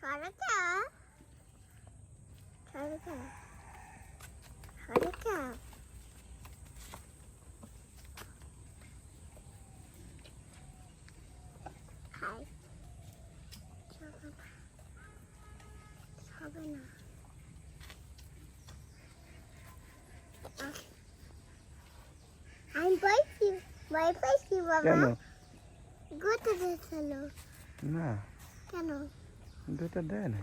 잘했다. 잘했다. 잘했다. 하이. 사바나. I'm spicy. My spicy, কেন Baba. Good to this hello. না Hello. দুটো দেয় না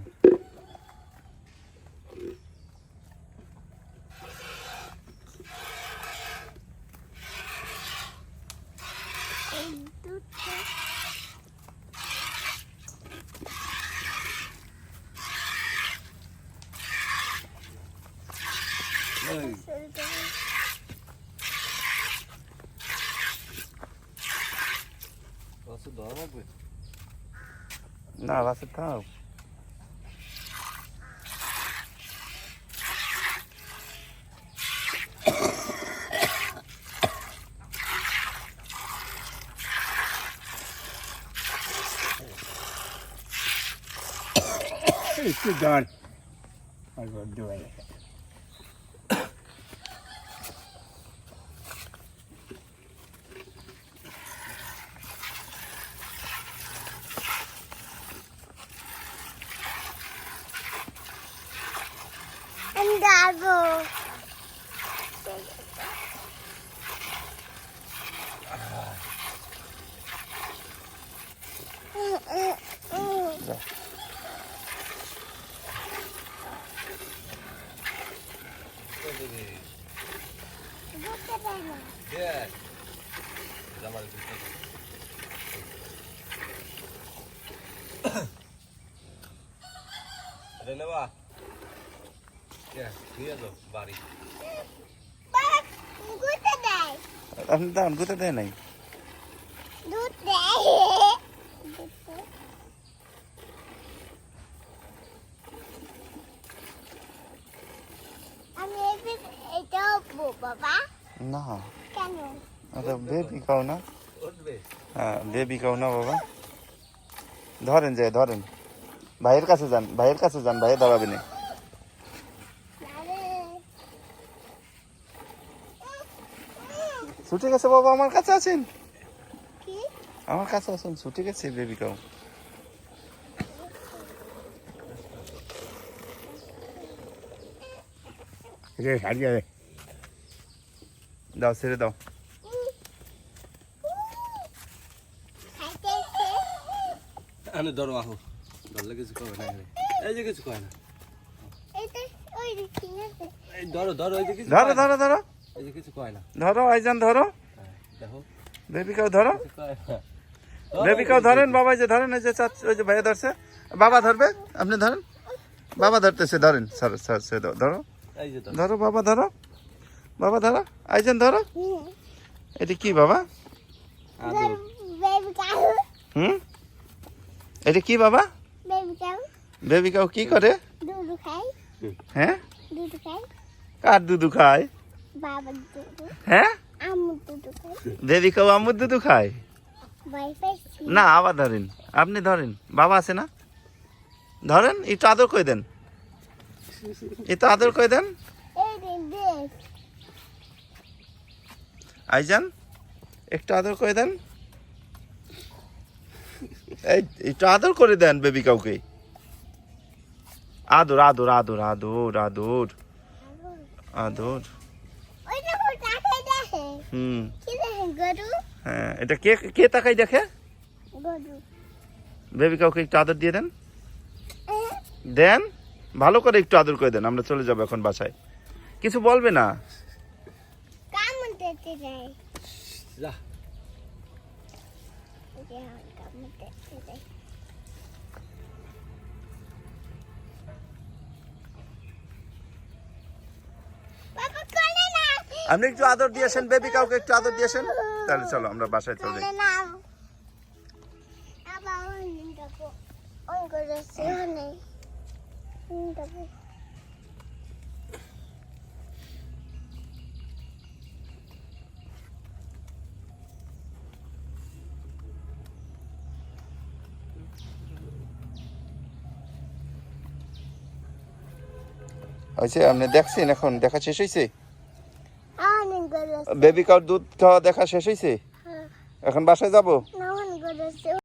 না বাসে থাও It's done. I will do it. And Dago. আপনি দাম কোথায় দেয় নাই দুধ দেয় আমি এটাও বাবা না কেন আচ্ছা বেবি খাও না হ্যাঁ বেবি খাও না বাবা ধরেন যে ধরেন ভাইয়ের কাছে যান ভাইয়ে দাঁড়াবে না ছুটে গেছে বাবা আমার কাছে আছেন কি আমার কাছে আছেন ছুটে গেছে বেবি খাও Yes, I get it. দাও ছেড়ে দাও আনে ধরো আহো ধরলে কিছু কবে না এই যে কিছু কয় না এই ধরো ধরো এই যে কিছু ধরো ধরো ধরো এই যে কিছু কয় না ধরো আইজান ধরো দেখো বেবি কাউ ধরো কিছু কয় না বেবি কাউ ধরেন বাবা এই যে ধরেন এই যে ওই যে ভাইয়া ধরছে বাবা ধরবে আপনি ধরেন বাবা ধরতেছে ধরেন স্যার স্যার সে ধরো এই যে ধরো বাবা ধরো আইজান ধরো এটা কি বাবা আদর হুম এটা কি বাবা বেবি কাউ কি করে হ্যাঁ কার দুধু খায় হ্যাঁ বেবি কাউ আম্মুর দুধু খায় না আবার ধরেন আপনি ধরেন বাবা আছে না ধরেন একটু আদর করে দেন একটু আদর করে দেন আইজান একটু আদর করে দেন এই একটু আদর করে দেন বেবি কাউকে আদর আদর আদর আদর আদর আদর হুম হ্যাঁ এটা কে কে তাকাই দেখে বেবি কাউকে একটু আদর দিয়ে দেন দেন ভালো করে একটু আদর করে দেন আমরা চলে যাবো এখন বাসায় কিছু বলবে না যা আপনি একটু আদর দিয়েছেন বেবি কাউকে একটু আদর দিয়েছেন তাহলে চলো আমরা বাসায় চলে যাই হয়েছে আপনি দেখছেন এখন দেখা শেষ হয়েছে অনেক গরম বেবি কাউর দুধ খাওয়া দেখা শেষ হয়েছে এখন বাসায় যাবো না অনেক গরম